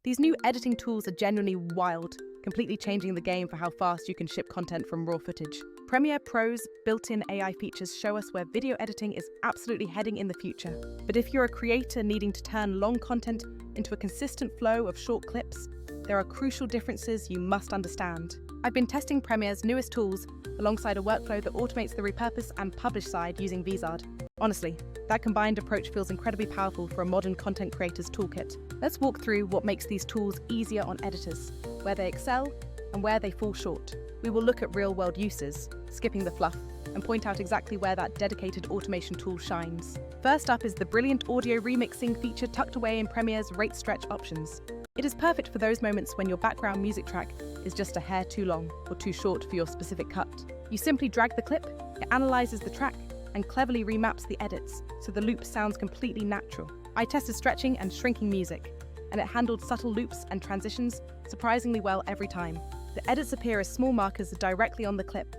These new editing tools are genuinely wild, completely changing the game for how fast you can ship content from raw footage. Premiere Pro's built-in AI features show us where video editing is absolutely heading in the future. But if you're a creator needing to turn long content into a consistent flow of short clips, there are crucial differences you must understand. I've been testing Premiere's newest tools alongside a workflow that automates the repurpose and publish side using Vizard. Honestly, that combined approach feels incredibly powerful for a modern content creator's toolkit. Let's walk through what makes these tools easier on editors, where they excel and where they fall short. We will look at real-world uses, skipping the fluff, and point out exactly where that dedicated automation tool shines. First up is the brilliant audio remixing feature tucked away in Premiere's rate stretch options. It is perfect for those moments when your background music track is just a hair too long or too short for your specific cut. You simply drag the clip, it analyzes the track, and cleverly remaps the edits so the loop sounds completely natural. I tested stretching and shrinking music, and it handled subtle loops and transitions surprisingly well every time. The edits appear as small markers directly on the clip,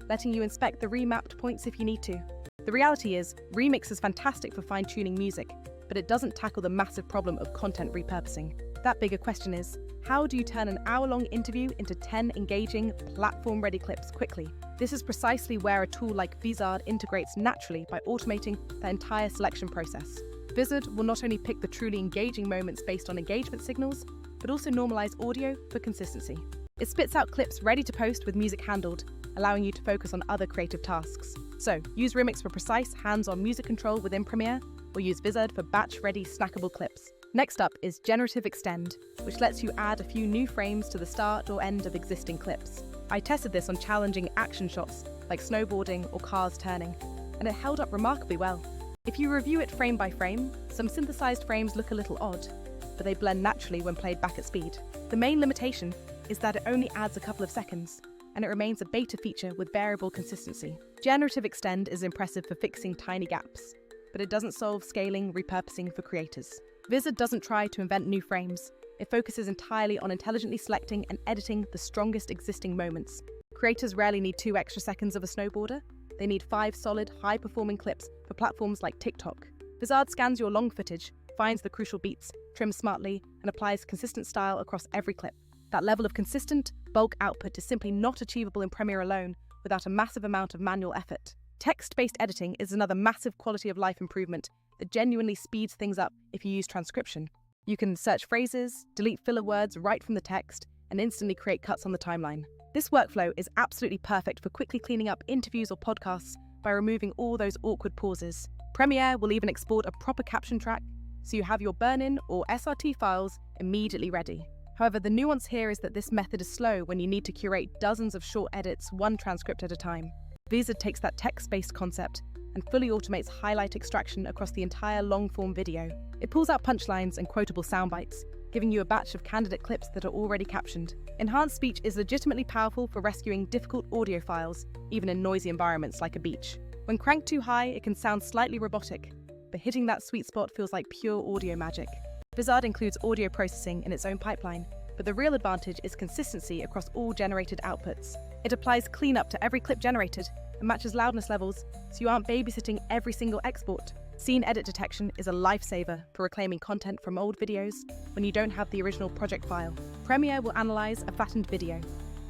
letting you inspect the remapped points if you need to. The reality is, Remix is fantastic for fine-tuning music, but it doesn't tackle the massive problem of content repurposing. That bigger question is, how do you turn an hour-long interview into 10 engaging, platform-ready clips quickly? This is precisely where a tool like Vizard integrates naturally by automating the entire selection process. Vizard will not only pick the truly engaging moments based on engagement signals, but also normalize audio for consistency. It spits out clips ready to post with music handled, allowing you to focus on other creative tasks. So, use Remix for precise, hands-on music control within Premiere, or use Vizard for batch-ready, snackable clips. Next up is Generative Extend, which lets you add a few new frames to the start or end of existing clips. I tested this on challenging action shots like snowboarding or cars turning, and it held up remarkably well. If you review it frame by frame, some synthesized frames look a little odd, but they blend naturally when played back at speed. The main limitation is that it only adds a couple of seconds, and it remains a beta feature with variable consistency. Generative Extend is impressive for fixing tiny gaps, but it doesn't solve scaling repurposing for creators. Vizard doesn't try to invent new frames. It focuses entirely on intelligently selecting and editing the strongest existing moments. Creators rarely need 2 extra seconds of a snowboarder. They need 5 solid, high-performing clips for platforms like TikTok. Vizard scans your long footage, finds the crucial beats, trims smartly, and applies consistent style across every clip. That level of consistent, bulk output is simply not achievable in Premiere alone without a massive amount of manual effort. Text-based editing is another massive quality of life improvement that genuinely speeds things up if you use transcription. You can search phrases, delete filler words right from the text, and instantly create cuts on the timeline. This workflow is absolutely perfect for quickly cleaning up interviews or podcasts by removing all those awkward pauses. Premiere will even export a proper caption track, so you have your burn-in or SRT files immediately ready. However, the nuance here is that this method is slow when you need to curate dozens of short edits, one transcript at a time. Vizard takes that text-based concept and fully automates highlight extraction across the entire long-form video. It pulls out punchlines and quotable soundbites, giving you a batch of candidate clips that are already captioned. Enhanced speech is legitimately powerful for rescuing difficult audio files, even in noisy environments like a beach. When cranked too high, it can sound slightly robotic, but hitting that sweet spot feels like pure audio magic. Vizard includes audio processing in its own pipeline, but the real advantage is consistency across all generated outputs. It applies cleanup to every clip generated and matches loudness levels, so you aren't babysitting every single export. Scene edit detection is a lifesaver for reclaiming content from old videos when you don't have the original project file. Premiere will analyze a flattened video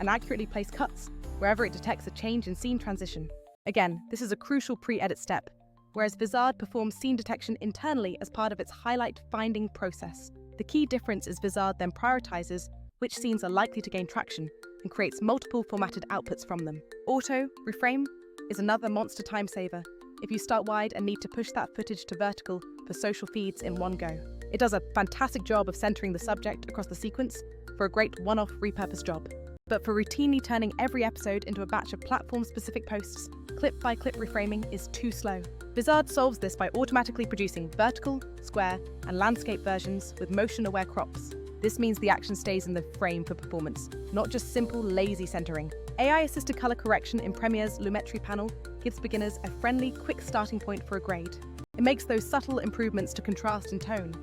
and accurately place cuts wherever it detects a change in scene transition. Again, this is a crucial pre-edit step, whereas Vizard performs scene detection internally as part of its highlight finding process. The key difference is Vizard then prioritizes which scenes are likely to gain traction and creates multiple formatted outputs from them. Auto reframe is another monster time saver if you start wide and need to push that footage to vertical for social feeds in one go. It does a fantastic job of centering the subject across the sequence for a great one-off repurpose job. But for routinely turning every episode into a batch of platform-specific posts, clip-by-clip reframing is too slow. Vizard solves this by automatically producing vertical, square, and landscape versions with motion-aware crops. This means the action stays in the frame for performance, not just simple, lazy centering. AI-assisted color correction in Premiere's Lumetri panel gives beginners a friendly, quick starting point for a grade. It makes those subtle improvements to contrast and tone,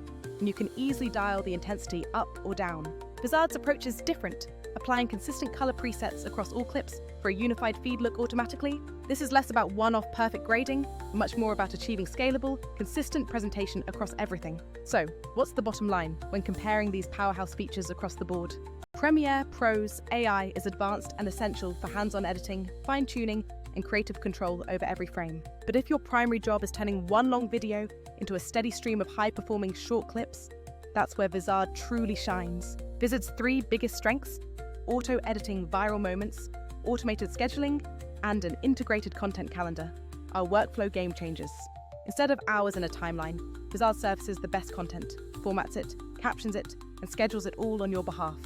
and you can easily dial the intensity up or down. Vizard's approach is different, applying consistent color presets across all clips for a unified feed look automatically. This is less about one-off perfect grading, much more about achieving scalable, consistent presentation across everything. So, what's the bottom line when comparing these powerhouse features across the board? Premiere Pro's AI is advanced and essential for hands-on editing, fine-tuning, and creative control over every frame. But if your primary job is turning one long video into a steady stream of high-performing short clips, that's where Vizard truly shines. Vizard's 3 biggest strengths: auto-editing viral moments, automated scheduling, and an integrated content calendar are workflow game changers. Instead of hours in a timeline, Vizard surfaces the best content, formats it, captions it, and schedules it all on your behalf.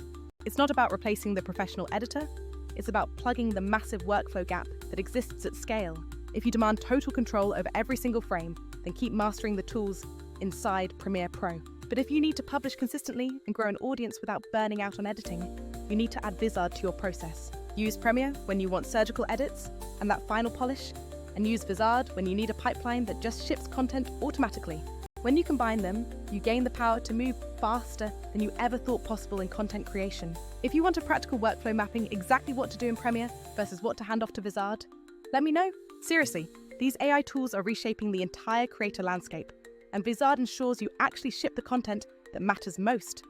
It's not about replacing the professional editor, it's about plugging the massive workflow gap that exists at scale. If you demand total control over every single frame, then keep mastering the tools inside Premiere Pro. But if you need to publish consistently and grow an audience without burning out on editing, you need to add Vizard to your process. Use Premiere when you want surgical edits and that final polish, and use Vizard when you need a pipeline that just ships content automatically. When you combine them, you gain the power to move faster than you ever thought possible in content creation. If you want a practical workflow mapping exactly what to do in Premiere versus what to hand off to Vizard, let me know. Seriously, these AI tools are reshaping the entire creator landscape, and Vizard ensures you actually ship the content that matters most.